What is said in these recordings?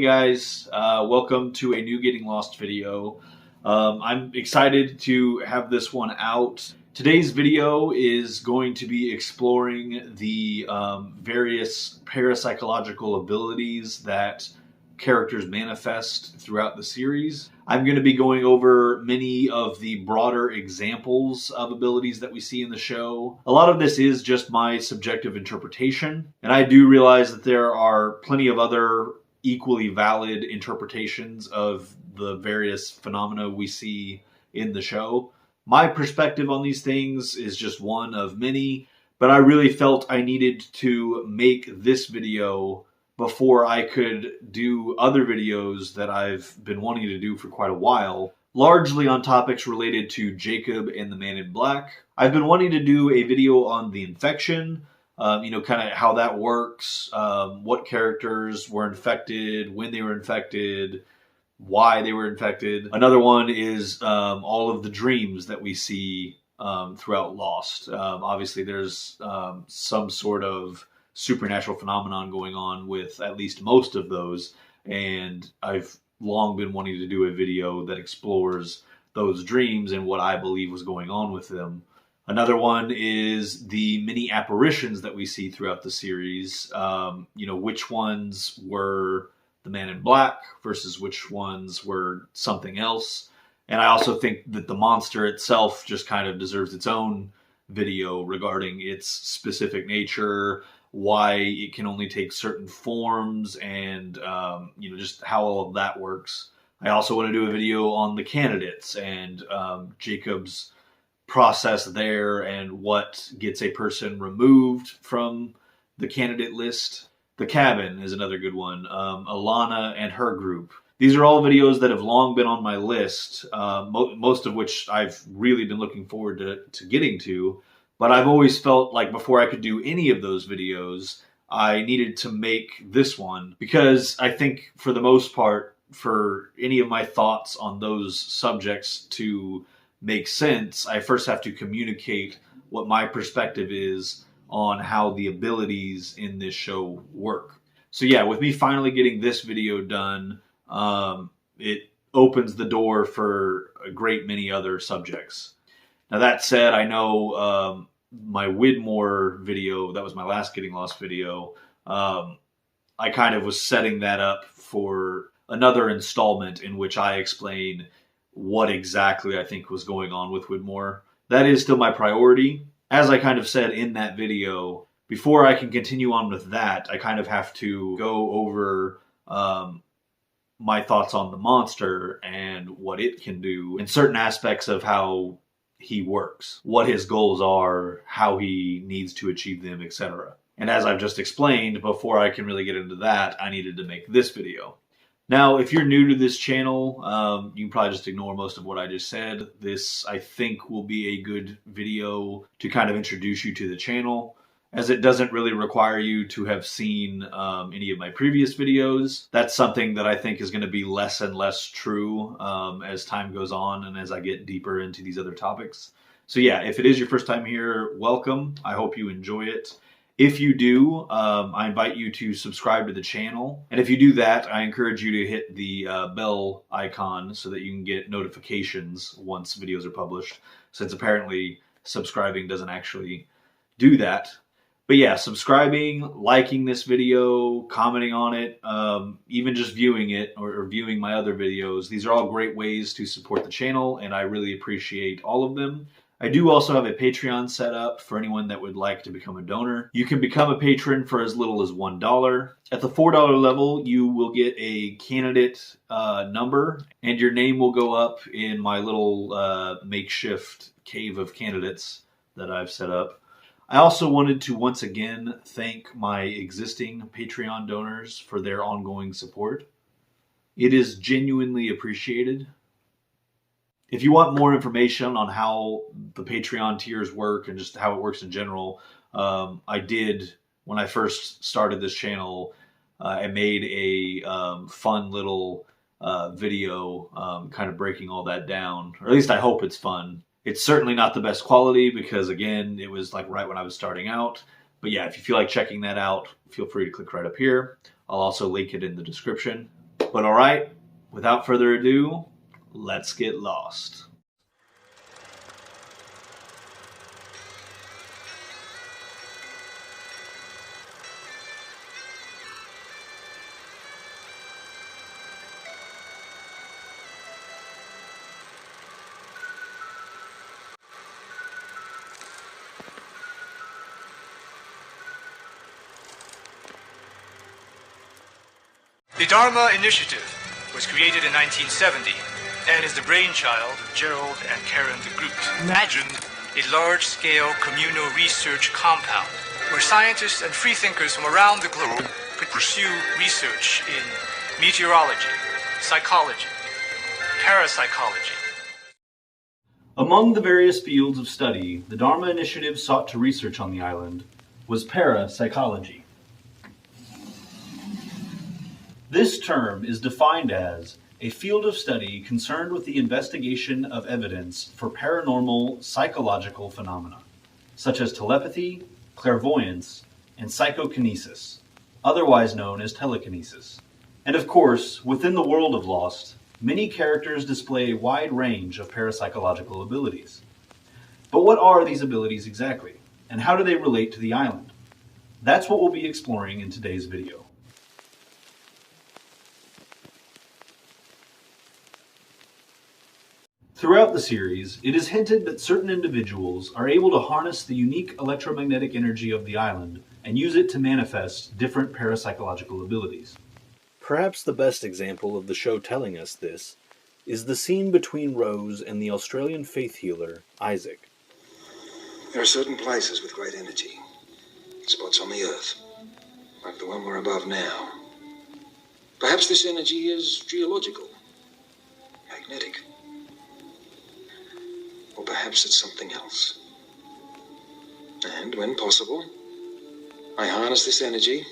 guys, welcome to a new Getting Lost video. I'm excited to have this one out. Today's video is going to be exploring the various parapsychological abilities that characters manifest throughout the series. I'm going to be going over many of the broader examples of abilities that we see in the show. A lot of this is just my subjective interpretation, and I do realize that there are plenty of other equally valid interpretations of the various phenomena we see in the show. My perspective on these things is just one of many, but I really felt I needed to make this video before I could do other videos that I've been wanting to do for quite a while, largely on topics related to Jacob and the Man in Black. I've been wanting to do a video on the infection, kind of how that works, what characters were infected, when they were infected, why they were infected. Another one is all of the dreams that we see throughout Lost. Obviously, there's some sort of supernatural phenomenon going on with at least most of those, and I've long been wanting to do a video that explores those dreams and what I believe was going on with them. Another one is the many apparitions that we see throughout the series. Which ones were the Man in Black versus which ones were something else. And I also think that the monster itself just kind of deserves its own video regarding its specific nature, why it can only take certain forms, and just how all of that works. I also want to do a video on the candidates and Jacob's process there and what gets a person removed from the candidate list. The cabin is another good one. Alana and her group. These are all videos that have long been on my list, most of which I've really been looking forward to getting to. But I've always felt like before I could do any of those videos, I needed to make this one, because I think for the most part, for any of my thoughts on those subjects to make sense, I first have to communicate what my perspective is on how the abilities in this show work. So yeah, with me finally getting this video done, it opens the door for a great many other subjects. Now that said, I know my Widmore video, that was my last Getting Lost video, I kind of was setting that up for another installment in which I explain what exactly I think was going on with Widmore. That is still my priority. As I kind of said in that video, before I can continue on with that, I kind of have to go over my thoughts on the monster and what it can do, and certain aspects of how he works, what his goals are, how he needs to achieve them, etc. And as I've just explained, before I can really get into that, I needed to make this video. Now, if you're new to this channel, you can probably just ignore most of what I just said. This, I think, will be a good video to kind of introduce you to the channel, as it doesn't really require you to have seen any of my previous videos. That's something that I think is going to be less and less true as time goes on and as I get deeper into these other topics. So yeah, if it is your first time here, welcome. I hope you enjoy it. If you do, I invite you to subscribe to the channel. And if you do that, I encourage you to hit the bell icon so that you can get notifications once videos are published, since apparently subscribing doesn't actually do that. But yeah, subscribing, liking this video, commenting on it, even just viewing it or viewing my other videos. These are all great ways to support the channel, and I really appreciate all of them. I do also have a Patreon set up for anyone that would like to become a donor. You can become a patron for as little as $1. At the $4 level, you will get a candidate number, and your name will go up in my little makeshift cave of candidates that I've set up. I also wanted to once again thank my existing Patreon donors for their ongoing support. It is genuinely appreciated. If you want more information on how the Patreon tiers work and just how it works in general, I did, when I first started this channel, I made a fun little video kind of breaking all that down. Or at least I hope it's fun. It's certainly not the best quality because, again, it was like right when I was starting out. But yeah, if you feel like checking that out, feel free to click right up here. I'll also link it in the description. But alright, without further ado, let's get lost. The Dharma Initiative was created in 1970 and is the brainchild of Gerald and Karen de Groot. Imagine a large-scale communal research compound where scientists and freethinkers from around the globe could pursue research in meteorology, psychology, parapsychology. Among the various fields of study the Dharma Initiative sought to research on the island was parapsychology. This term is defined as a field of study concerned with the investigation of evidence for paranormal psychological phenomena, such as telepathy, clairvoyance, and psychokinesis, otherwise known as telekinesis. And of course, within the world of Lost, many characters display a wide range of parapsychological abilities. But what are these abilities exactly, and how do they relate to the island? That's what we'll be exploring in today's video. Throughout the series, it is hinted that certain individuals are able to harness the unique electromagnetic energy of the island and use it to manifest different parapsychological abilities. Perhaps the best example of the show telling us this is the scene between Rose and the Australian faith healer, Isaac. There are certain places with great energy, spots on the Earth, like the one we're above now. Perhaps this energy is geological, magnetic. Or perhaps it's something else. And when possible, I harness this energy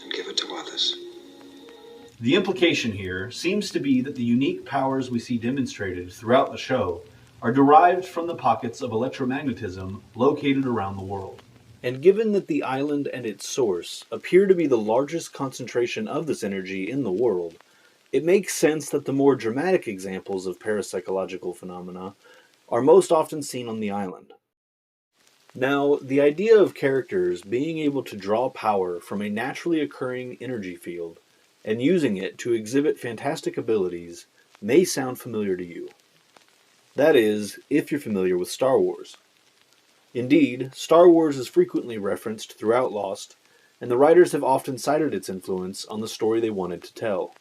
and give it to others. The implication here seems to be that the unique powers we see demonstrated throughout the show are derived from the pockets of electromagnetism located around the world. And given that the island and its source appear to be the largest concentration of this energy in the world, it makes sense that the more dramatic examples of parapsychological phenomena are most often seen on the island. Now, the idea of characters being able to draw power from a naturally occurring energy field and using it to exhibit fantastic abilities may sound familiar to you. That is, if you're familiar with Star Wars. Indeed, Star Wars is frequently referenced throughout Lost, and the writers have often cited its influence on the story they wanted to tell.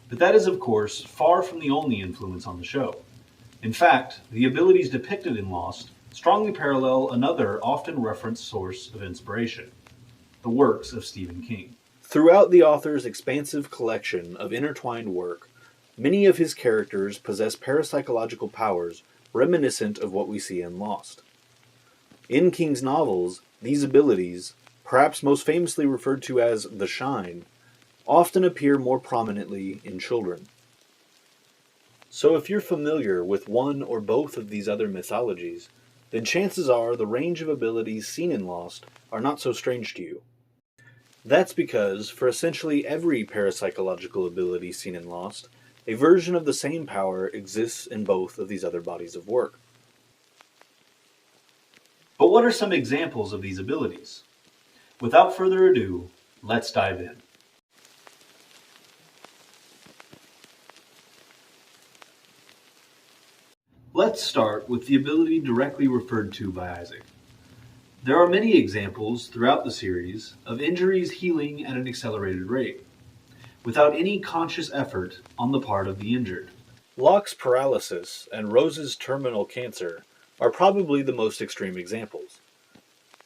But that is, of course, far from the only influence on the show. In fact, the abilities depicted in Lost strongly parallel another often referenced source of inspiration, the works of Stephen King. Throughout the author's expansive collection of intertwined work, many of his characters possess parapsychological powers reminiscent of what we see in Lost. In King's novels, these abilities, perhaps most famously referred to as the Shine, often appear more prominently in children. So if you're familiar with one or both of these other mythologies, then chances are the range of abilities seen in Lost are not so strange to you. That's because, for essentially every parapsychological ability seen in Lost, a version of the same power exists in both of these other bodies of work. But what are some examples of these abilities? Without further ado, let's dive in. Let's start with the ability directly referred to by Isaac. There are many examples throughout the series of injuries healing at an accelerated rate, without any conscious effort on the part of the injured. Locke's paralysis and Rose's terminal cancer are probably the most extreme examples.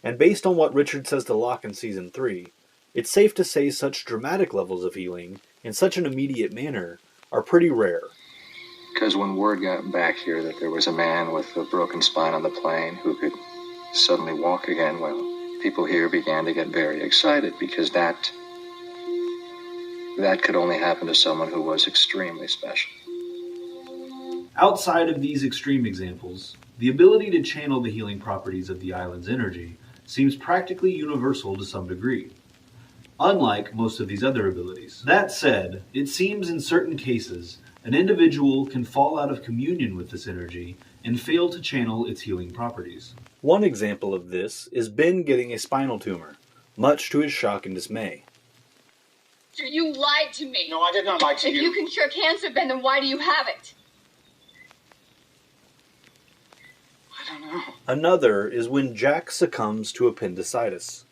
And based on what Richard says to Locke in Season 3, it's safe to say such dramatic levels of healing in such an immediate manner are pretty rare. Because when word got back here that there was a man with a broken spine on the plane who could suddenly walk again, well, people here began to get very excited because that could only happen to someone who was extremely special. Outside of these extreme examples, the ability to channel the healing properties of the island's energy seems practically universal to some degree. unlike most of these other abilities. That said, it seems in certain cases, an individual can fall out of communion with this energy and fail to channel its healing properties. One example of this is Ben getting a spinal tumor, much to his shock and dismay. You lied to me. No, I did not lie to you. If you can cure cancer, Ben, then why do you have it? I don't know. Another is when Jack succumbs to appendicitis.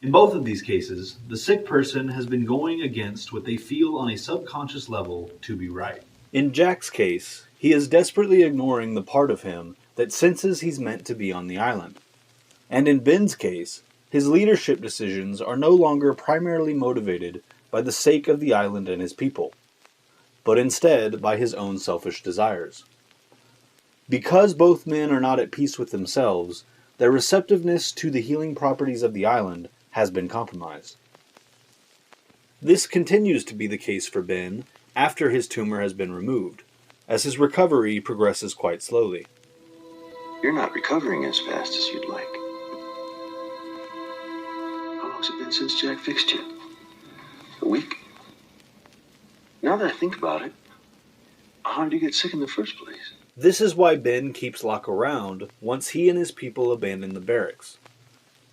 In both of these cases, the sick person has been going against what they feel on a subconscious level to be right. In Jack's case, he is desperately ignoring the part of him that senses he's meant to be on the island. And in Ben's case, his leadership decisions are no longer primarily motivated by the sake of the island and his people, but instead by his own selfish desires. Because both men are not at peace with themselves, their receptiveness to the healing properties of the island has been compromised. This continues to be the case for Ben after his tumor has been removed, as his recovery progresses quite slowly. You're not recovering as fast as you'd like. How long's it been since Jack fixed you? A week? Now that I think about it, how did you get sick in the first place? This is why Ben keeps Locke around once he and his people abandon the barracks.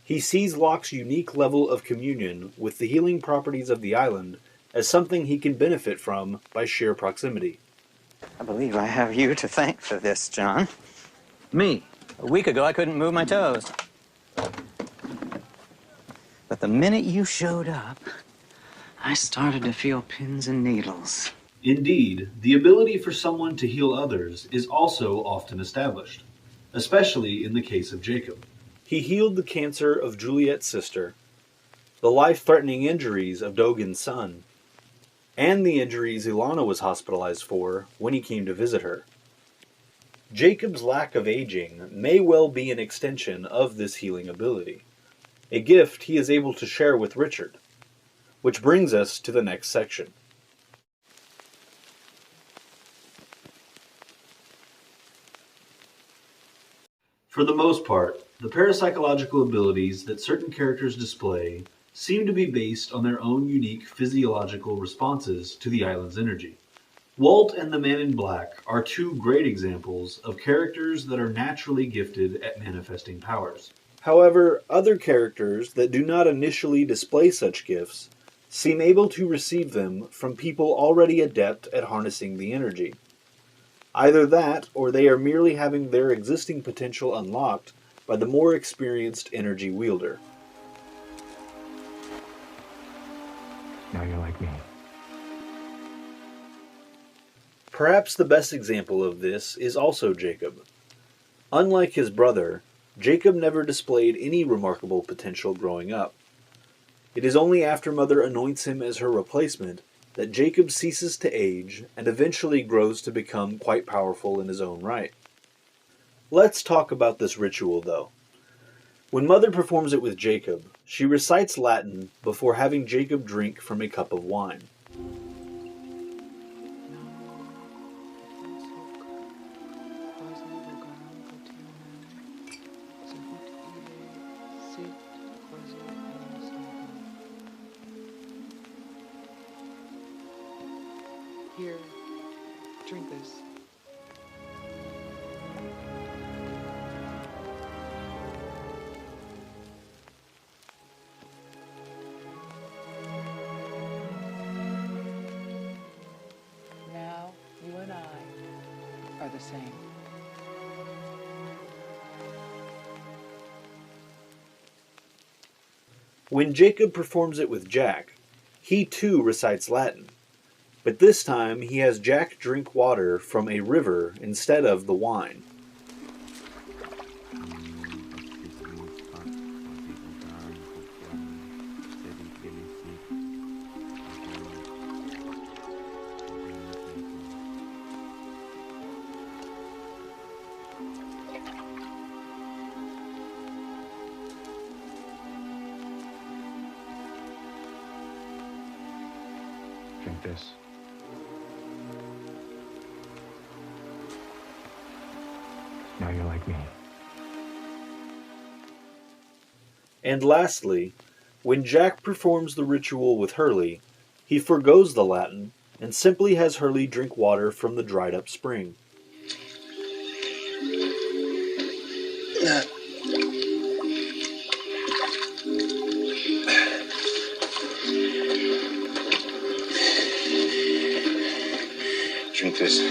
He sees Locke's unique level of communion with the healing properties of the island as something he can benefit from by sheer proximity. I believe I have you to thank for this, John. Me? A week ago, I couldn't move my toes. But the minute you showed up, I started to feel pins and needles. Indeed, the ability for someone to heal others is also often established, especially in the case of Jacob. He healed the cancer of Juliet's sister, the life-threatening injuries of Dogen's son, and the injuries Ilana was hospitalized for when he came to visit her. Jacob's lack of aging may well be an extension of this healing ability, a gift he is able to share with Richard, which brings us to the next section. For the most part, the parapsychological abilities that certain characters display seem to be based on their own unique physiological responses to the island's energy. Walt and the Man in Black are two great examples of characters that are naturally gifted at manifesting powers. However, other characters that do not initially display such gifts seem able to receive them from people already adept at harnessing the energy. Either that, or they are merely having their existing potential unlocked by the more experienced energy wielder. Now you're like me. Perhaps the best example of this is also Jacob. Unlike his brother, Jacob never displayed any remarkable potential growing up. It is only after Mother anoints him as her replacement that Jacob ceases to age and eventually grows to become quite powerful in his own right. Let's talk about this ritual, though. When Mother performs it with Jacob, she recites Latin before having Jacob drink from a cup of wine. Here, drink this. Now, you and I are the same. When Jacob performs it with Jack, he too recites Latin. But this time he has Jack drink water from a river instead of the wine. Drink this. Now you're like me. And lastly, when Jack performs the ritual with Hurley, he forgoes the Latin and simply has Hurley drink water from the dried up spring. Drink this.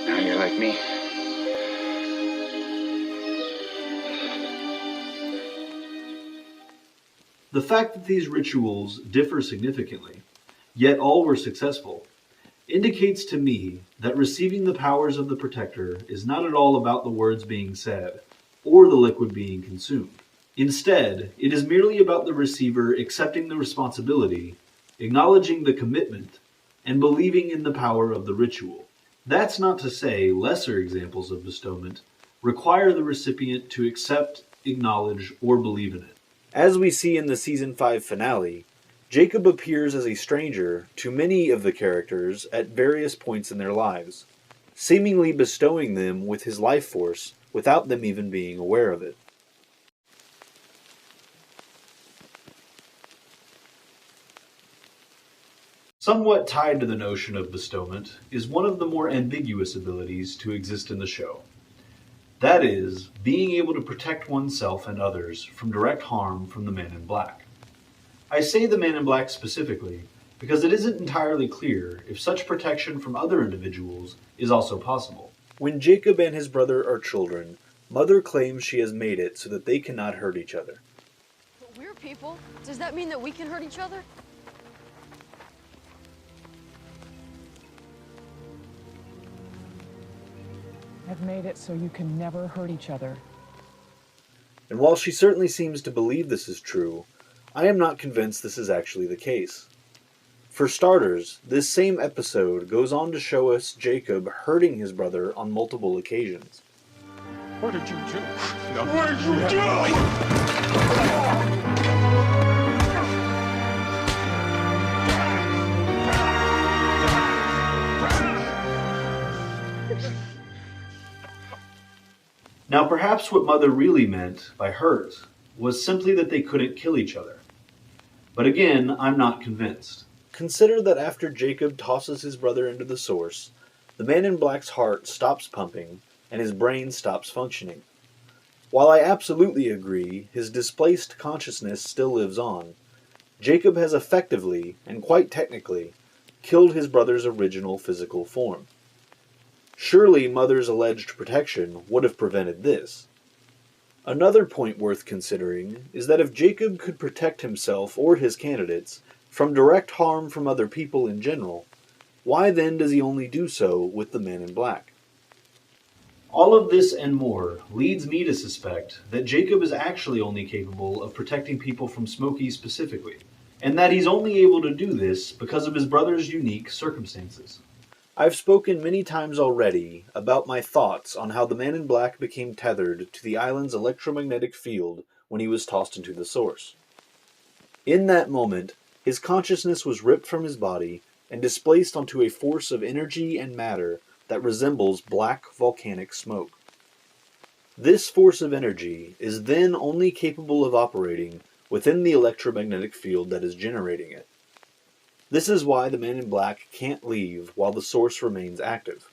Now you're like me. The fact that these rituals differ significantly, yet all were successful, indicates to me that receiving the powers of the Protector is not at all about the words being said, or the liquid being consumed. Instead, it is merely about the receiver accepting the responsibility, acknowledging the commitment, and believing in the power of the ritual. That's not to say lesser examples of bestowment require the recipient to accept, acknowledge, or believe in it. As we see in the Season 5 finale, Jacob appears as a stranger to many of the characters at various points in their lives, seemingly bestowing them with his life force without them even being aware of it. Somewhat tied to the notion of bestowment is one of the more ambiguous abilities to exist in the show. That is, being able to protect oneself and others from direct harm from the Man in Black. I say the Man in Black specifically because it isn't entirely clear if such protection from other individuals is also possible. When Jacob and his brother are children, Mother claims she has made it so that they cannot hurt each other. But we're people. Does that mean that we can hurt each other? I've made it so you can never hurt each other. And while she certainly seems to believe this is true, I am not convinced this is actually the case. For starters, this same episode goes on to show us Jacob hurting his brother on multiple occasions. What did you do? No. What did you do? Now perhaps what Mother really meant by hurt was simply that they couldn't kill each other. But again, I'm not convinced. Consider that after Jacob tosses his brother into the source, the Man in Black's heart stops pumping and his brain stops functioning. While I absolutely agree his displaced consciousness still lives on, Jacob has effectively, and quite technically, killed his brother's original physical form. Surely Mother's alleged protection would have prevented this. Another point worth considering is that if Jacob could protect himself or his candidates from direct harm from other people in general, why then does he only do so with the Man in Black? All of this and more leads me to suspect that Jacob is actually only capable of protecting people from Smokey specifically, and that he's only able to do this because of his brother's unique circumstances. I've spoken many times already about my thoughts on how the Man in Black became tethered to the island's electromagnetic field when he was tossed into the source. In that moment, his consciousness was ripped from his body and displaced onto a force of energy and matter that resembles black volcanic smoke. This force of energy is then only capable of operating within the electromagnetic field that is generating it. This is why the Man in Black can't leave while the source remains active.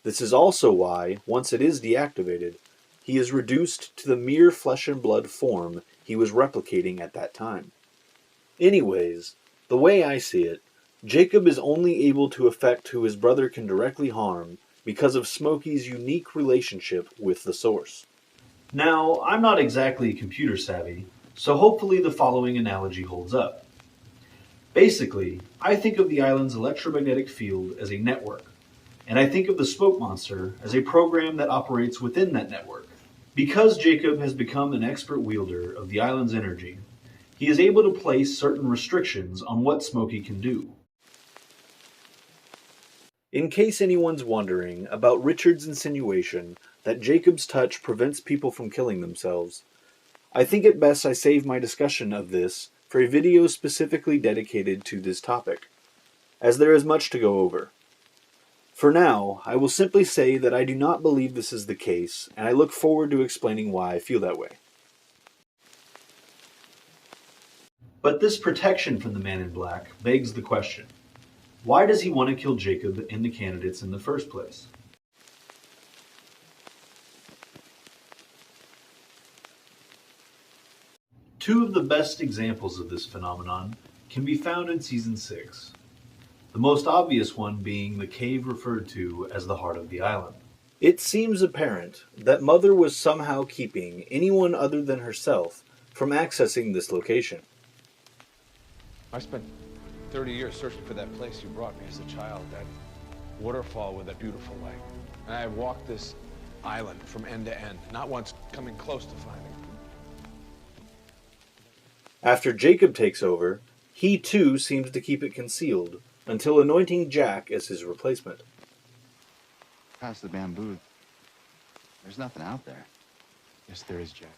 This is also why, once it is deactivated, he is reduced to the mere flesh and blood form he was replicating at that time. Anyways, the way I see it, Jacob is only able to affect who his brother can directly harm because of Smokey's unique relationship with the source. Now, I'm not exactly computer savvy, so hopefully the following analogy holds up. Basically, I think of the island's electromagnetic field as a network, and I think of the smoke monster as a program that operates within that network. Because Jacob has become an expert wielder of the island's energy, he is able to place certain restrictions on what Smokey can do. In case anyone's wondering about Richard's insinuation that Jacob's touch prevents people from killing themselves, I think it best I save my discussion of this for a video specifically dedicated to this topic, as there is much to go over. For now, I will simply say that I do not believe this is the case, and I look forward to explaining why I feel that way. But this protection from the Man in Black begs the question, why does he want to kill Jacob and the candidates in the first place? Two of the best examples of this phenomenon can be found in Season 6. The most obvious one being the cave referred to as the heart of the island. It seems apparent that Mother was somehow keeping anyone other than herself from accessing this location. I spent 30 years searching for that place you brought me as a child, that waterfall with that beautiful light. And I walked this island from end to end, not once coming close to finding it. After Jacob takes over, he too seems to keep it concealed, until anointing Jack as his replacement. Past the bamboo, there's nothing out there. Yes, there is, Jack.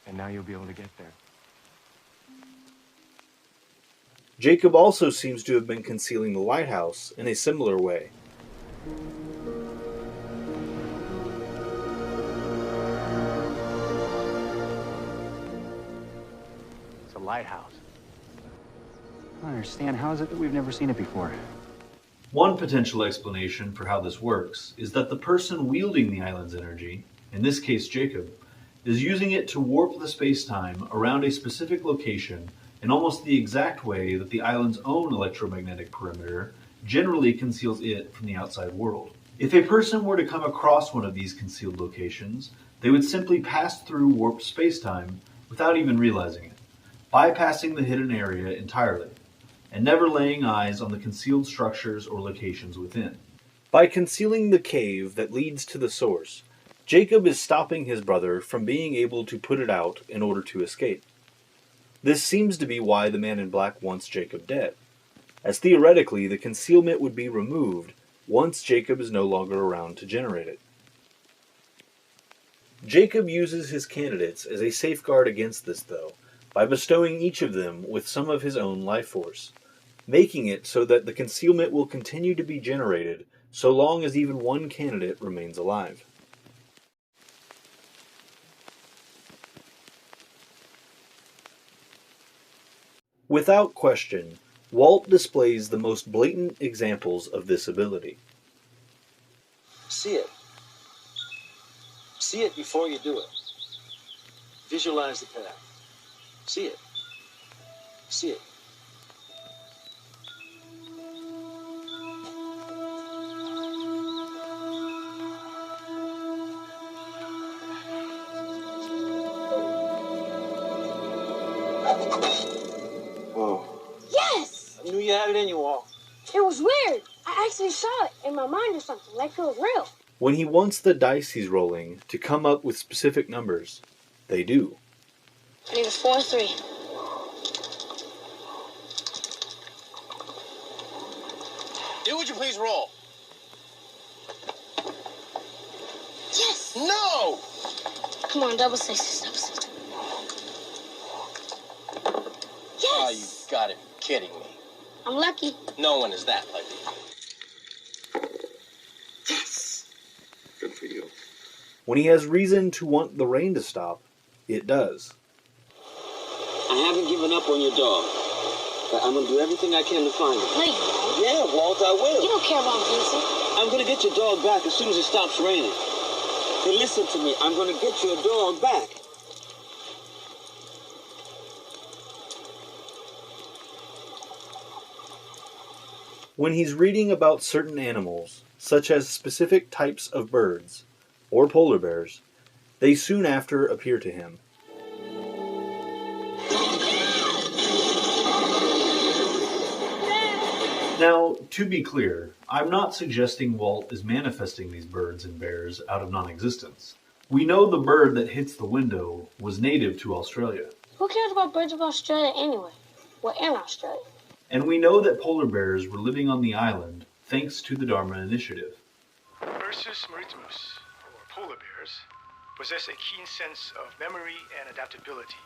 And now you'll be able to get there. Jacob also seems to have been concealing the lighthouse in a similar way. It's a lighthouse. I don't understand. How is it that we've never seen it before? One potential explanation for how this works is that the person wielding the island's energy, in this case Jacob, is using it to warp the space-time around a specific location in almost the exact way that the island's own electromagnetic perimeter generally conceals it from the outside world. If a person were to come across one of these concealed locations, they would simply pass through warped space-time without even realizing it, bypassing the hidden area entirely, and never laying eyes on the concealed structures or locations within. By concealing the cave that leads to the source, Jacob is stopping his brother from being able to put it out in order to escape. This seems to be why the Man in Black wants Jacob dead, as theoretically the concealment would be removed once Jacob is no longer around to generate it. Jacob uses his candidates as a safeguard against this, though, by bestowing each of them with some of his own life force, making it so that the concealment will continue to be generated so long as even one candidate remains alive. Without question, Walt displays the most blatant examples of this ability. See it. See it before you do it. Visualize the path. See it. See it. Whoa. Yes! I knew you had it in you all. It was weird. I actually saw it in my mind or something, like it was real. When he wants the dice he's rolling to come up with specific numbers, they do. I need a 4 and 3. Do would you please roll? Yes! No! Come on, double sixes, double sixes. Yes! Oh, you gotta be kidding me. I'm lucky. No one is that lucky. Yes! Good for you. When he has reason to want the rain to stop, it does. I haven't given up on your dog. But I'm gonna do everything I can to find him. No, you won't. Yeah, Walt, I will. You don't care about Vincent. I'm gonna get your dog back as soon as it stops raining. Hey, listen to me. I'm gonna get your dog back. When he's reading about certain animals, such as specific types of birds, or polar bears, they soon after appear to him. Now, to be clear, I'm not suggesting Walt is manifesting these birds and bears out of non-existence. We know the bird that hits the window was native to Australia. Who cares about birds of Australia anyway? We're in Australia. and we know that polar bears were living on the island thanks to the Dharma Initiative. Ursus maritimus, or polar bears, possess a keen sense of memory and adaptability.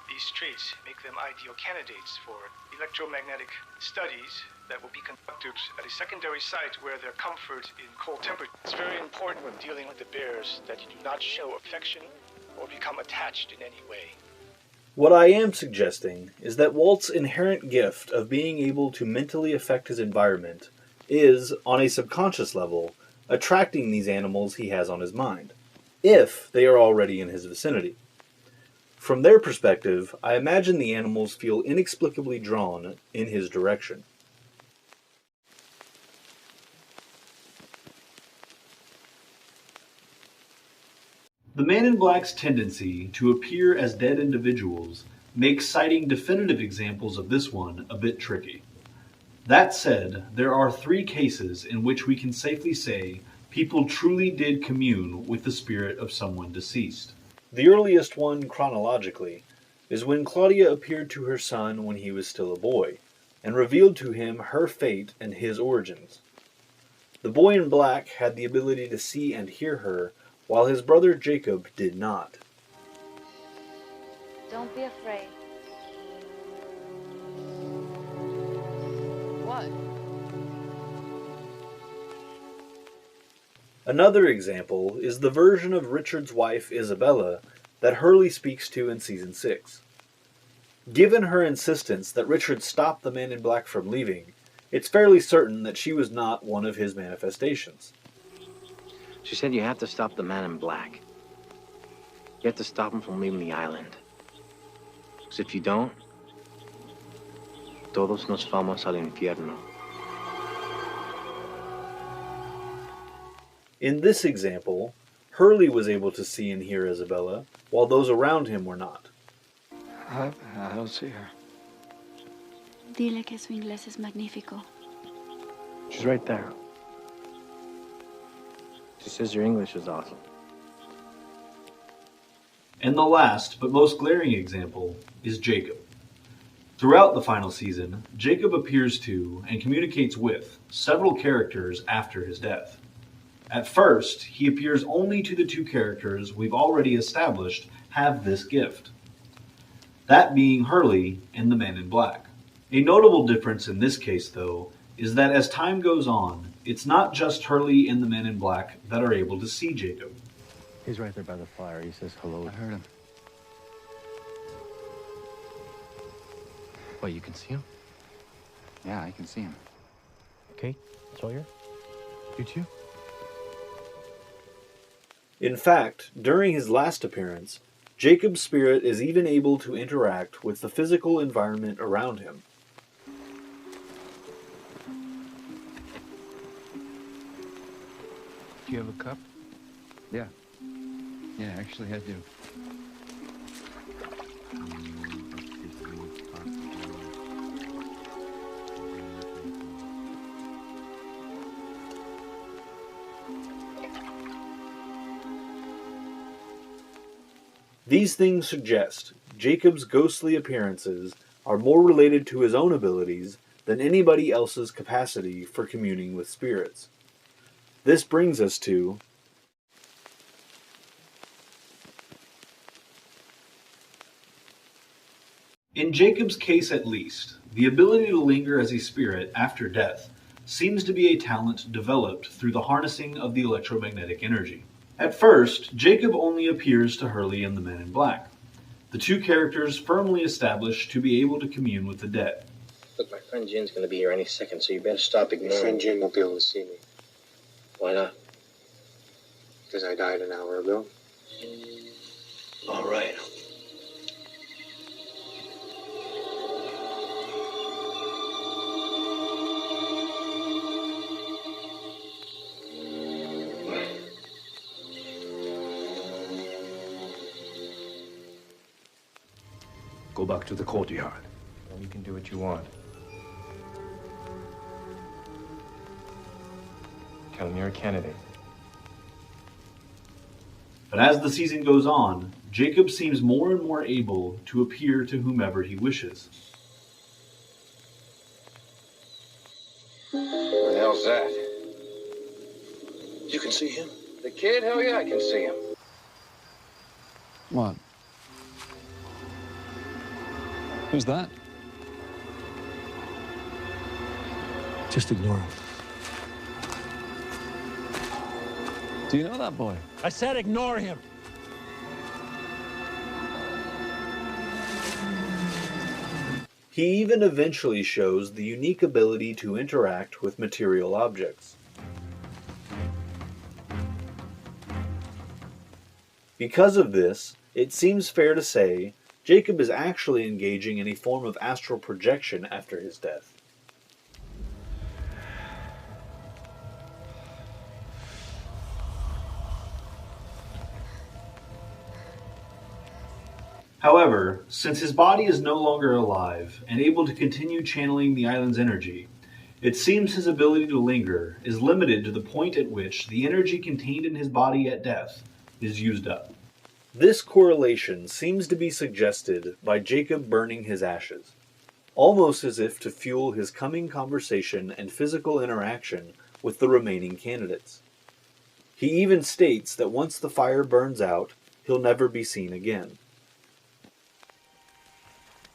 These traits make them ideal candidates for electromagnetic studies that will be conducted at a secondary site where their comfort in cold temperatures. It's very important when dealing with the bears that you do not show affection or become attached in any way. What I am suggesting is that Walt's inherent gift of being able to mentally affect his environment is, on a subconscious level, attracting these animals he has on his mind, if they are already in his vicinity. From their perspective, I imagine the animals feel inexplicably drawn in his direction. The Man in Black's tendency to appear as dead individuals makes citing definitive examples of this one a bit tricky. That said, there are 3 cases in which we can safely say people truly did commune with the spirit of someone deceased. The earliest one, chronologically, is when Claudia appeared to her son when he was still a boy, and revealed to him her fate and his origins. The boy in black had the ability to see and hear her, while his brother Jacob did not. Don't be afraid. What? Another example is the version of Richard's wife Isabella that Hurley speaks to in Season 6. Given her insistence that Richard stop the Man in Black from leaving, it's fairly certain that she was not one of his manifestations. She said you have to stop the Man in Black. You have to stop him from leaving the island. Because if you don't, todos nos vamos al infierno. In this example, Hurley was able to see and hear Isabella, while those around him were not. I don't see her. Dile que su inglés es magnífico. She's right there. She says your English is awesome. And the last, but most glaring example, is Jacob. Throughout the final season, Jacob appears to, and communicates with, several characters after his death. At first, he appears only to the 2 characters we've already established have this gift. That being Hurley and the Man in Black. A notable difference in this case, though, is that as time goes on, it's not just Hurley and the Man in Black that are able to see Jacob. He's right there by the fire. He says hello. I heard him. What, you can see him? Yeah, I can see him. Okay, Sawyer? You too? In fact, during his last appearance, Jacob's spirit is even able to interact with the physical environment around him. Do you have a cup? Yeah. Yeah, actually I do. These things suggest Jacob's ghostly appearances are more related to his own abilities than anybody else's capacity for communing with spirits. This brings us to in Jacob's case at least, the ability to linger as a spirit after death seems to be a talent developed through the harnessing of the electromagnetic energy. At first, Jacob only appears to Hurley and the Men in Black, the 2 characters firmly established to be able to commune with the dead. Look, my friend Jin's going to be here any second, so you better stop ignoring Your friend Jin won't be able to see me. Why not? Because I died an hour ago. All right. Go back to the courtyard. Well, you can do what you want. Tell him you're a candidate. But as the season goes on, Jacob seems more and more able to appear to whomever he wishes. Where the hell's that? You can see him? The kid? Hell yeah, I can see him. What? Who's that? Just ignore him. Do you know that boy? I said ignore him. He even eventually shows the unique ability to interact with material objects. Because of this, it seems fair to say Jacob is actually engaging in a form of astral projection after his death. However, since his body is no longer alive and able to continue channeling the island's energy, it seems his ability to linger is limited to the point at which the energy contained in his body at death is used up. This correlation seems to be suggested by Jacob burning his ashes, almost as if to fuel his coming conversation and physical interaction with the remaining candidates. He even states that once the fire burns out, he'll never be seen again.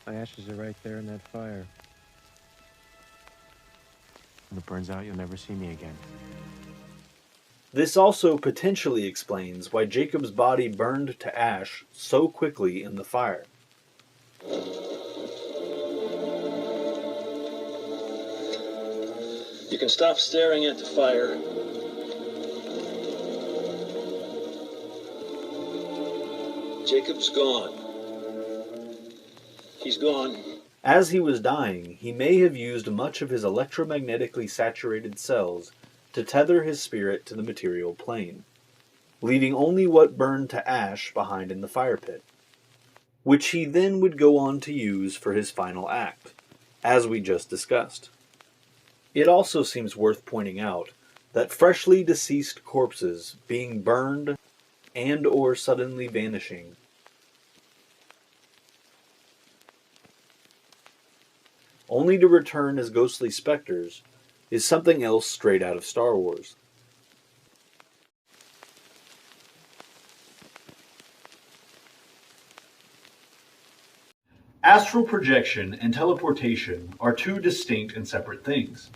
My ashes are right there in that fire. When it burns out, you'll never see me again. This also potentially explains why Jacob's body burned to ash so quickly in the fire. You can stop staring at the fire. Jacob's gone. He's gone. As he was dying, he may have used much of his electromagnetically saturated cells to tether his spirit to the material plane, leaving only what burned to ash behind in the fire pit, which he then would go on to use for his final act, as we just discussed. It also seems worth pointing out that freshly deceased corpses being burned and/or suddenly vanishing only to return as ghostly specters is something else straight out of Star Wars. Astral projection and teleportation are two distinct and separate things.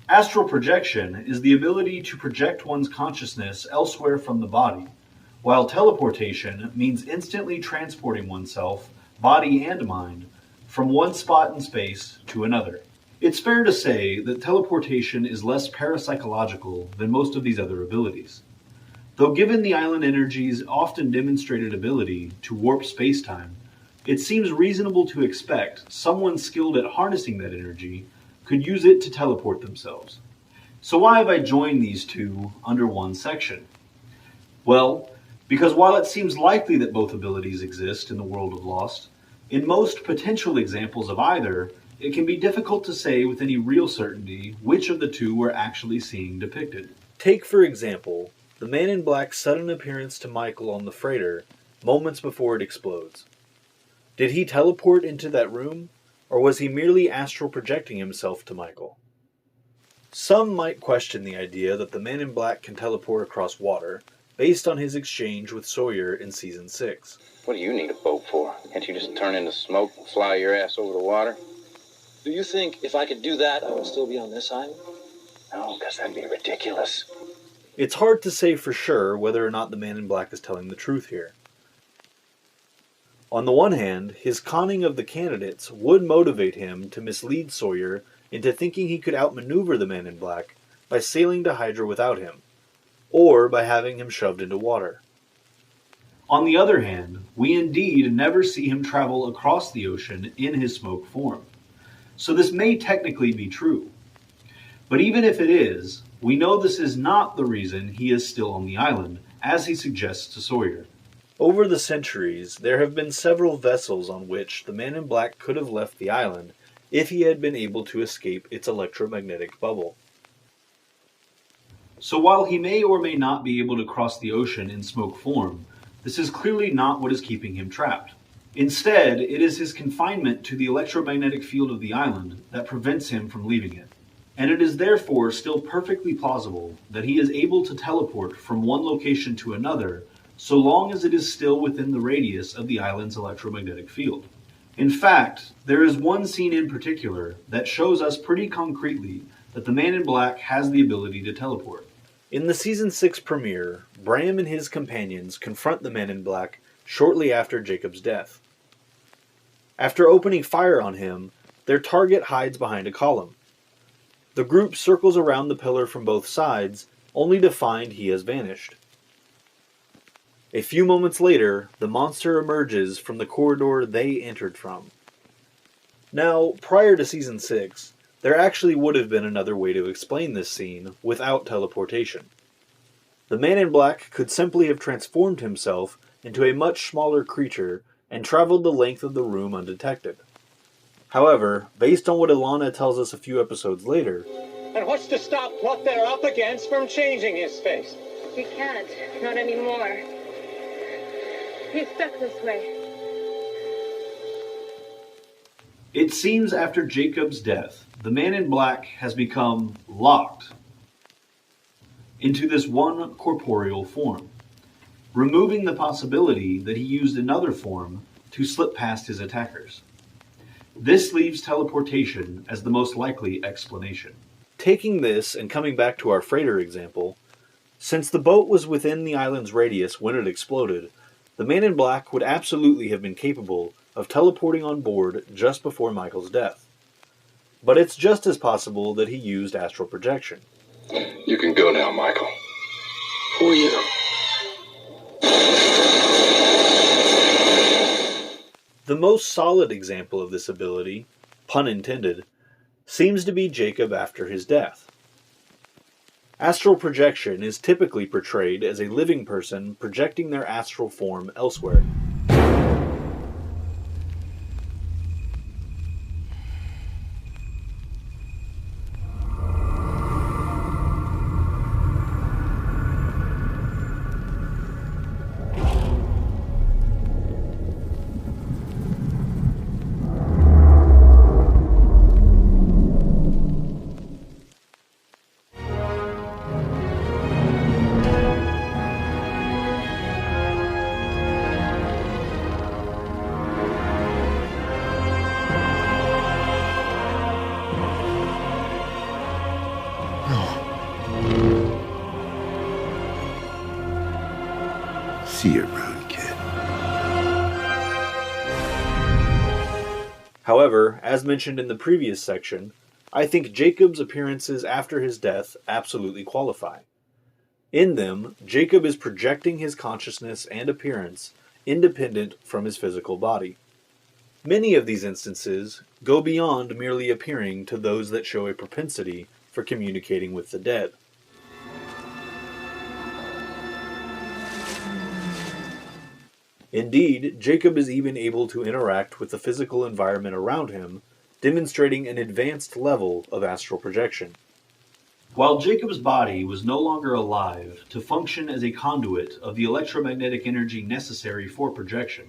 Astral projection is the ability to project one's consciousness elsewhere from the body, while teleportation means instantly transporting oneself, body and mind, from one spot in space to another. It's fair to say that teleportation is less parapsychological than most of these other abilities. Though given the island energy's often demonstrated ability to warp space-time, it seems reasonable to expect someone skilled at harnessing that energy could use it to teleport themselves. So why have I joined these two under one section? Well, because while it seems likely that both abilities exist in the world of Lost, in most potential examples of either, it can be difficult to say with any real certainty which of the two we're actually seeing depicted. Take, for example, the Man in Black's sudden appearance to Michael on the freighter moments before it explodes. Did he teleport into that room, or was he merely astral projecting himself to Michael? Some might question the idea that the Man in Black can teleport across water, based on his exchange with Sawyer in Season 6. What do you need a boat for? Can't you just turn into smoke and fly your ass over the water? Do you think if I could do that, I would still be on this island? No, because that'd be ridiculous. It's hard to say for sure whether or not the Man in Black is telling the truth here. On the one hand, his conning of the candidates would motivate him to mislead Sawyer into thinking he could outmaneuver the Man in Black by sailing to Hydra without him, or by having him shoved into water. On the other hand, we indeed never see him travel across the ocean in his smoke form. So this may technically be true. But even if it is, we know this is not the reason he is still on the island, as he suggests to Sawyer. Over the centuries, there have been several vessels on which the Man in Black could have left the island if he had been able to escape its electromagnetic bubble. So while he may or may not be able to cross the ocean in smoke form, this is clearly not what is keeping him trapped. Instead, it is his confinement to the electromagnetic field of the island that prevents him from leaving it. and it is therefore still perfectly plausible that he is able to teleport from one location to another so long as it is still within the radius of the island's electromagnetic field. In fact, there is one scene in particular that shows us pretty concretely that the Man in Black has the ability to teleport. In the Season 6 premiere, Bram and his companions confront the Man in Black shortly after Jacob's death. After opening fire on him, their target hides behind a column. The group circles around the pillar from both sides, only to find he has vanished. A few moments later, the monster emerges from the corridor they entered from. Now, prior to Season 6, there actually would have been another way to explain this scene without teleportation. The Man in Black could simply have transformed himself into a much smaller creature and traveled the length of the room undetected. However, based on what Ilana tells us a few episodes later, and what's to stop what they're up against from changing his face? We can't. Not anymore. He's stuck this way. It seems after Jacob's death, the Man in Black has become locked into this one corporeal form, removing the possibility that he used another form to slip past his attackers. This leaves teleportation as the most likely explanation. Taking this and coming back to our freighter example, since the boat was within the island's radius when it exploded, the Man in Black would absolutely have been capable of teleporting on board just before Michael's death. But it's just as possible that he used astral projection. You can go now, Michael. Who are you? The most solid example of this ability, pun intended, seems to be Jacob after his death. Astral projection is typically portrayed as a living person projecting their astral form elsewhere. See you around, kid. However, as mentioned in the previous section, I think Jacob's appearances after his death absolutely qualify. In them, Jacob is projecting his consciousness and appearance independent from his physical body. Many of these instances go beyond merely appearing to those that show a propensity for communicating with the dead. Indeed, Jacob is even able to interact with the physical environment around him, demonstrating an advanced level of astral projection. While Jacob's body was no longer alive to function as a conduit of the electromagnetic energy necessary for projection,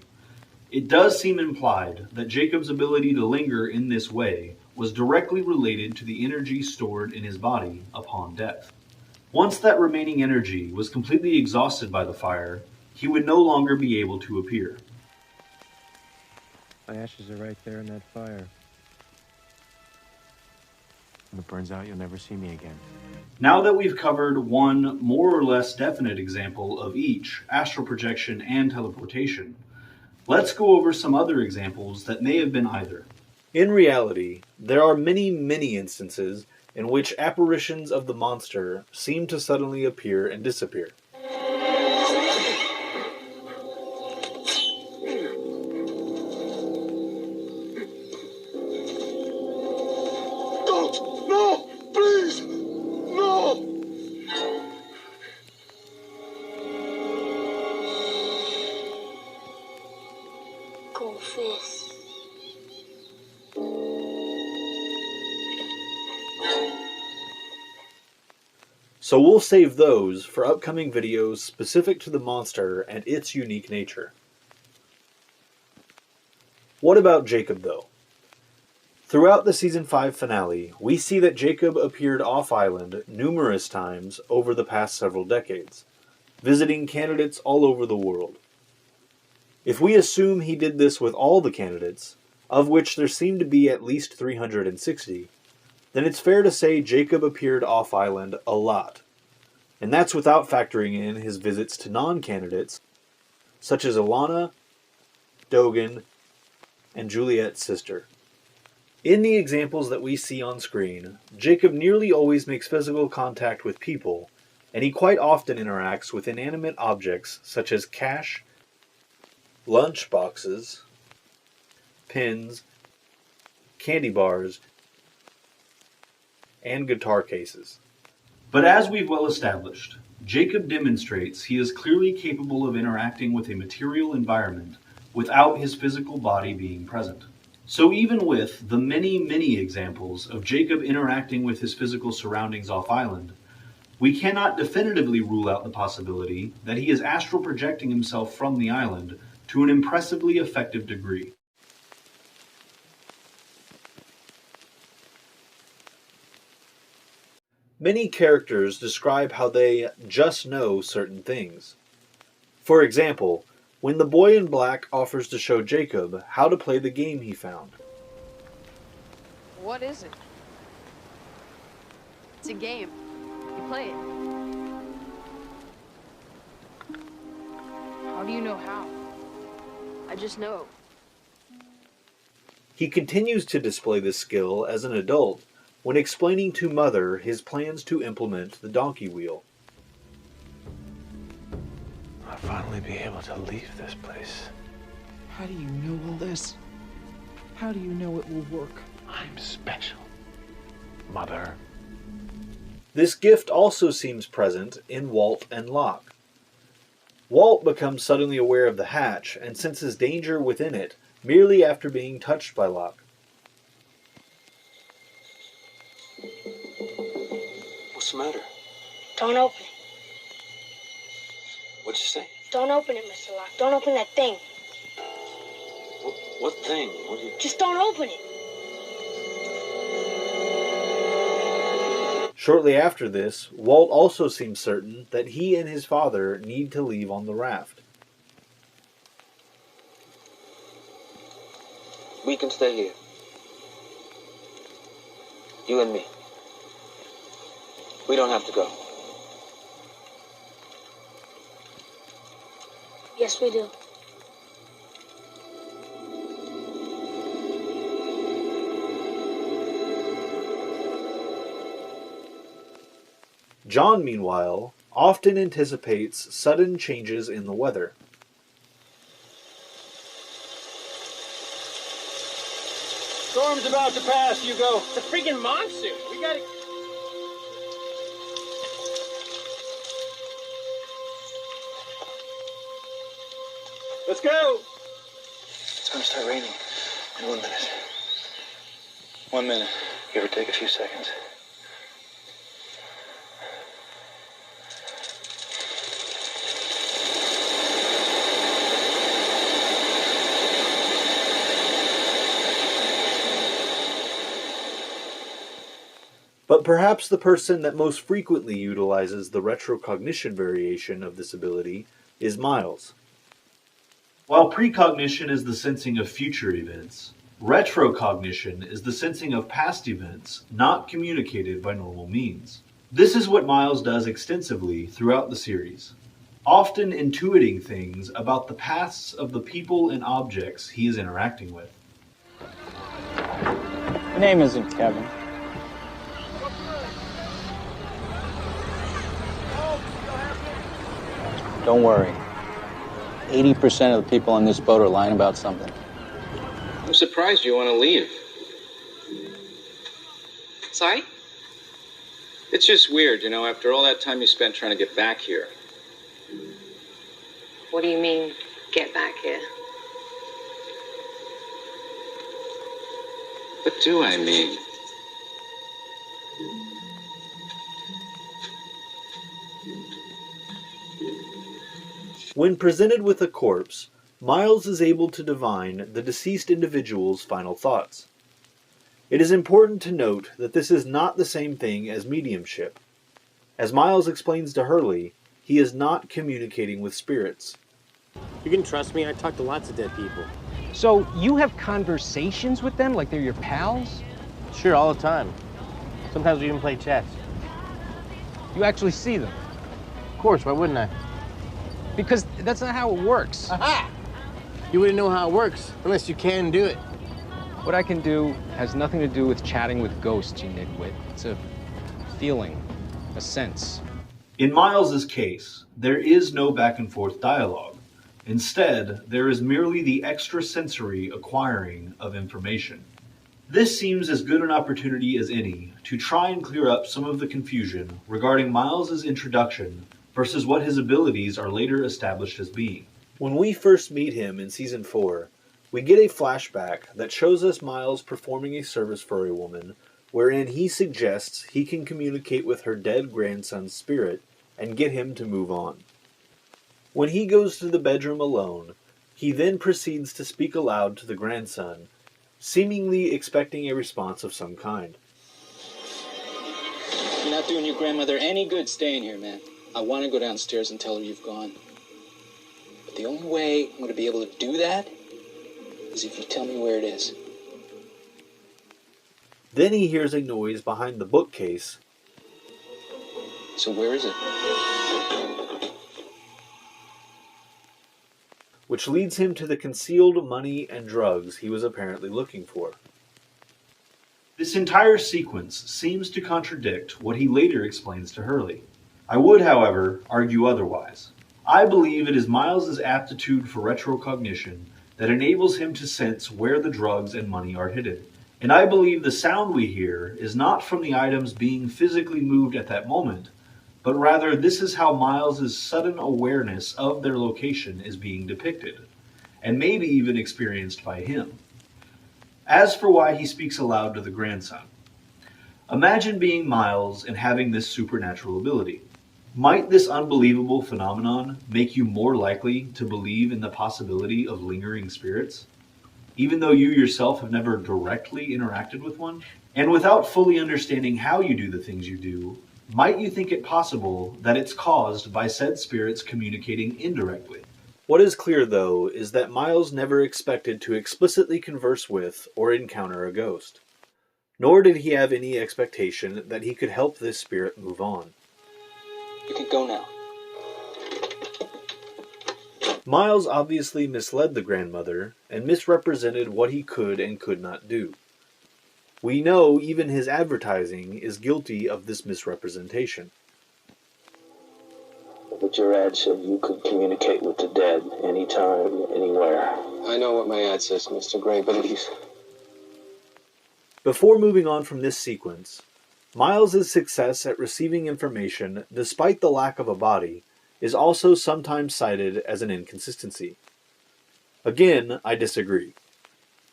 it does seem implied that Jacob's ability to linger in this way was directly related to the energy stored in his body upon death. Once that remaining energy was completely exhausted by the fire, he would no longer be able to appear. My ashes are right there in that fire. When it burns out, you'll never see me again. Now that we've covered one more or less definite example of each, astral projection and teleportation, let's go over some other examples that may have been either. In reality, there are many instances in which apparitions of the monster seem to suddenly appear and disappear. So we'll save those for upcoming videos specific to the monster and its unique nature. What about Jacob, though? Throughout the Season 5 finale, we see that Jacob appeared off-island numerous times over the past several decades, visiting candidates all over the world. If we assume he did this with all the candidates, of which there seem to be at least 360, then it's fair to say Jacob appeared off-island a lot. And that's without factoring in his visits to non-candidates, such as Alana, Dogan, and Juliet's sister. In the examples that we see on screen, Jacob nearly always makes physical contact with people, and he quite often interacts with inanimate objects such as cash, lunch boxes, pins, candy bars, and guitar cases. But as we've well established, Jacob demonstrates he is clearly capable of interacting with a material environment without his physical body being present. So even with the many examples of Jacob interacting with his physical surroundings off-island, we cannot definitively rule out the possibility that he is astral projecting himself from the island to an impressively effective degree. Many characters describe how they just know certain things. For example, when the boy in black offers to show Jacob how to play the game he found. What is it? It's a game. You play it. How do you know how? I just know. He continues to display this skill as an adult when explaining to Mother his plans to implement the donkey wheel. I'll finally be able to leave this place. How do you know all this? How do you know it will work? I'm special, Mother. This gift also seems present in Walt and Locke. Walt becomes suddenly aware of the hatch and senses danger within it merely after being touched by Locke. What's the matter? Don't open it. What'd you say? Don't open it, Mr. Locke. Don't open that thing. What thing? What do you... Just don't open it. Shortly after this, Walt also seems certain that he and his father need to leave on the raft. We can stay here. You and me. We don't have to go. Yes, we do. John, meanwhile, often anticipates sudden changes in the weather. Storm's about to pass, Hugo. It's a freaking monsoon. We gotta... Let's go! It's gonna start raining in 1 minute. 1 minute. Give or take a few seconds. But perhaps the person that most frequently utilizes the retrocognition variation of this ability is Miles. While precognition is the sensing of future events, retrocognition is the sensing of past events not communicated by normal means. This is what Miles does extensively throughout the series, often intuiting things about the pasts of the people and objects he is interacting with. My name isn't Kevin. Don't worry. 80% of the people on this boat are lying about something. I'm surprised you want to leave. Sorry? It's just weird, you know, after all that time you spent trying to get back here. What do you mean, get back here? What do I mean? When presented with a corpse, Miles is able to divine the deceased individual's final thoughts. It is important to note that this is not the same thing as mediumship. As Miles explains to Hurley, he is not communicating with spirits. You can trust me, I talk to lots of dead people. So you have conversations with them like they're your pals? Sure, all the time. Sometimes we even play chess. You actually see them? Of course, why wouldn't I? Because that's not how it works. Aha! You wouldn't know how it works unless you can do it. What I can do has nothing to do with chatting with ghosts, you nitwit. It's a feeling, a sense. In Miles's case, there is no back and forth dialogue. Instead, there is merely the extrasensory acquiring of information. This seems as good an opportunity as any to try and clear up some of the confusion regarding Miles's introduction versus what his abilities are later established as being. When we first meet him in Season 4, we get a flashback that shows us Miles performing a service for a woman wherein he suggests he can communicate with her dead grandson's spirit and get him to move on. When he goes to the bedroom alone, he then proceeds to speak aloud to the grandson, seemingly expecting a response of some kind. You're not doing your grandmother any good staying here, man. I want to go downstairs and tell her you've gone. But the only way I'm going to be able to do that is if you tell me where it is. Then he hears a noise behind the bookcase. So where is it? Which leads him to the concealed money and drugs he was apparently looking for. This entire sequence seems to contradict what he later explains to Hurley. I would, however, argue otherwise. I believe it is Miles's aptitude for retrocognition that enables him to sense where the drugs and money are hidden. And I believe the sound we hear is not from the items being physically moved at that moment, but rather this is how Miles's sudden awareness of their location is being depicted, and maybe even experienced by him. As for why he speaks aloud to the grandson, imagine being Miles and having this supernatural ability. Might this unbelievable phenomenon make you more likely to believe in the possibility of lingering spirits, even though you yourself have never directly interacted with one? And without fully understanding how you do the things you do, might you think it possible that it's caused by said spirits communicating indirectly? What is clear, though, is that Miles never expected to explicitly converse with or encounter a ghost. Nor did he have any expectation that he could help this spirit move on. You can go now. Miles obviously misled the grandmother and misrepresented what he could and could not do. We know even his advertising is guilty of this misrepresentation. But your ad said you could communicate with the dead anytime, anywhere. I know what my ad says, Mr. Gray, but he's... Before moving on from this sequence, Miles' success at receiving information, despite the lack of a body, is also sometimes cited as an inconsistency. Again, I disagree.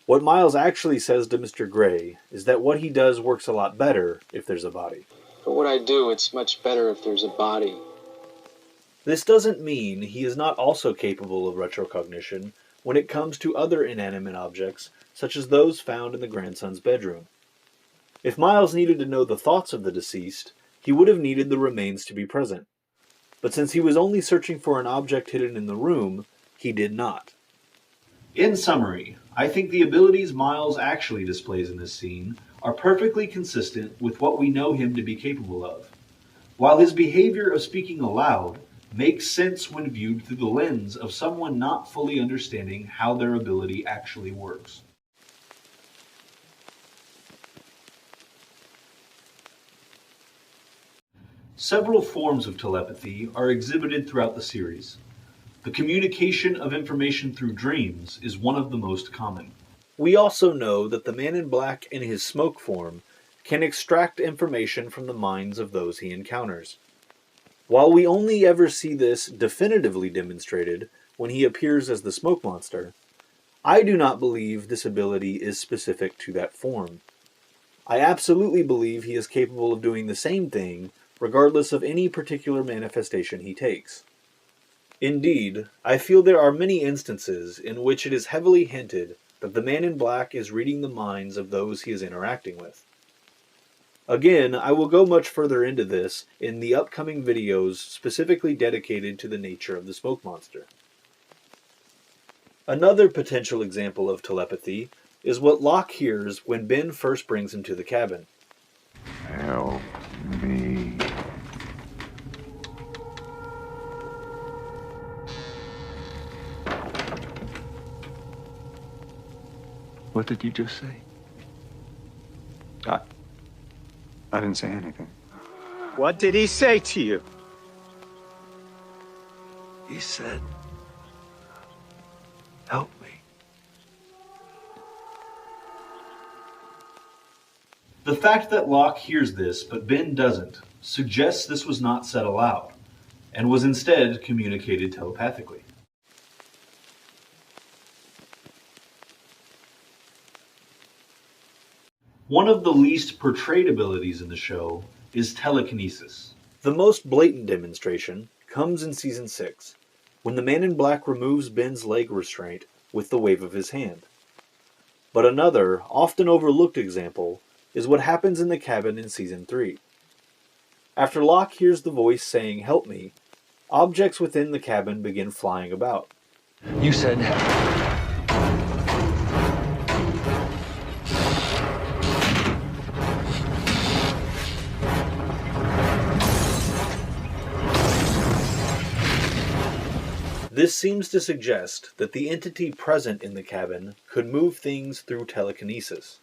What Miles actually says to Mr. Gray is that what he does works a lot better if there's a body. For what I do, it's much better if there's a body. This doesn't mean he is not also capable of retrocognition when it comes to other inanimate objects, such as those found in the grandson's bedroom. If Miles needed to know the thoughts of the deceased, he would have needed the remains to be present. But since he was only searching for an object hidden in the room, he did not. In summary, I think the abilities Miles actually displays in this scene are perfectly consistent with what we know him to be capable of, while his behavior of speaking aloud makes sense when viewed through the lens of someone not fully understanding how their ability actually works. Several forms of telepathy are exhibited throughout the series. The communication of information through dreams is one of the most common. We also know that the Man in Black in his smoke form can extract information from the minds of those he encounters. While we only ever see this definitively demonstrated when he appears as the smoke monster, I do not believe this ability is specific to that form. I absolutely believe he is capable of doing the same thing regardless of any particular manifestation he takes. Indeed, I feel there are many instances in which it is heavily hinted that the man in black is reading the minds of those he is interacting with. Again, I will go much further into this in the upcoming videos specifically dedicated to the nature of the smoke monster. Another potential example of telepathy is what Locke hears when Ben first brings him to the cabin. Help me. What did you just say? I didn't say anything. What did he say to you? He said, help me. The fact that Locke hears this, but Ben doesn't, suggests this was not said aloud, and was instead communicated telepathically. One of the least portrayed abilities in the show is telekinesis. The most blatant demonstration comes in Season 6, when the man in black removes Ben's leg restraint with the wave of his hand. But another, often overlooked example is what happens in the cabin in Season 3. After Locke hears the voice saying, "Help me," objects within the cabin begin flying about. You said... This seems to suggest that the entity present in the cabin could move things through telekinesis.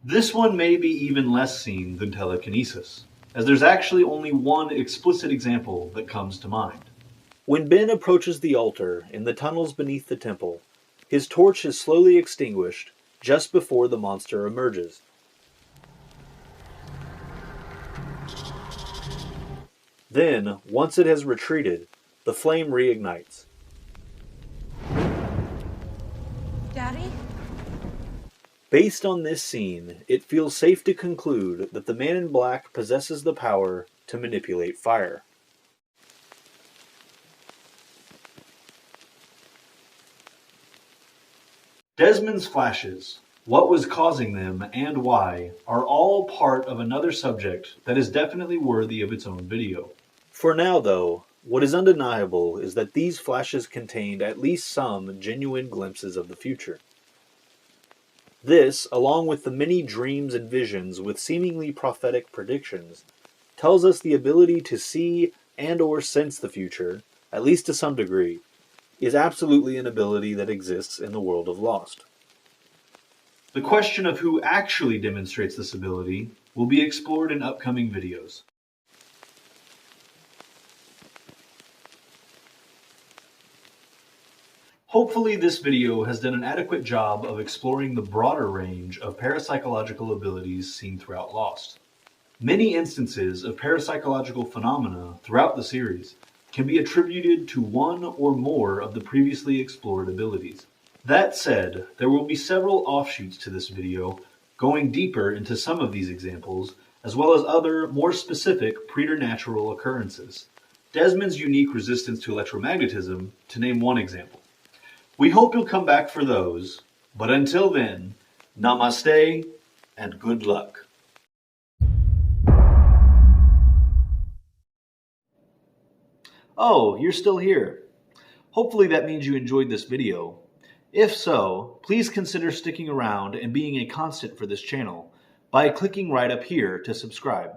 This one may be even less seen than telekinesis, as there's actually only one explicit example that comes to mind. When Ben approaches the altar in the tunnels beneath the temple, his torch is slowly extinguished just before the monster emerges. Then, once it has retreated, the flame reignites. Daddy? Based on this scene, it feels safe to conclude that the man in black possesses the power to manipulate fire. Desmond's flashes, what was causing them, and why, are all part of another subject that is definitely worthy of its own video. For now, though, what is undeniable is that these flashes contained at least some genuine glimpses of the future. This, along with the many dreams and visions with seemingly prophetic predictions, tells us the ability to see and/or sense the future, at least to some degree, is absolutely an ability that exists in the world of Lost. The question of who actually demonstrates this ability will be explored in upcoming videos. Hopefully this video has done an adequate job of exploring the broader range of parapsychological abilities seen throughout Lost. Many instances of parapsychological phenomena throughout the series can be attributed to one or more of the previously explored abilities. That said, there will be several offshoots to this video going deeper into some of these examples, as well as other, more specific preternatural occurrences. Desmond's unique resistance to electromagnetism, to name one example. We hope you'll come back for those, but until then, namaste and good luck. Oh, you're still here. Hopefully that means you enjoyed this video. If so, please consider sticking around and being a constant for this channel by clicking right up here to subscribe.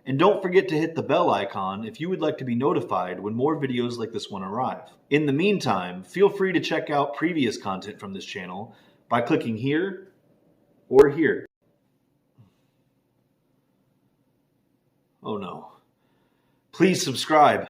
And don't forget to hit the bell icon if you would like to be notified when more videos like this one arrive. In the meantime, feel free to check out previous content from this channel by clicking here or here. Oh no. Please subscribe.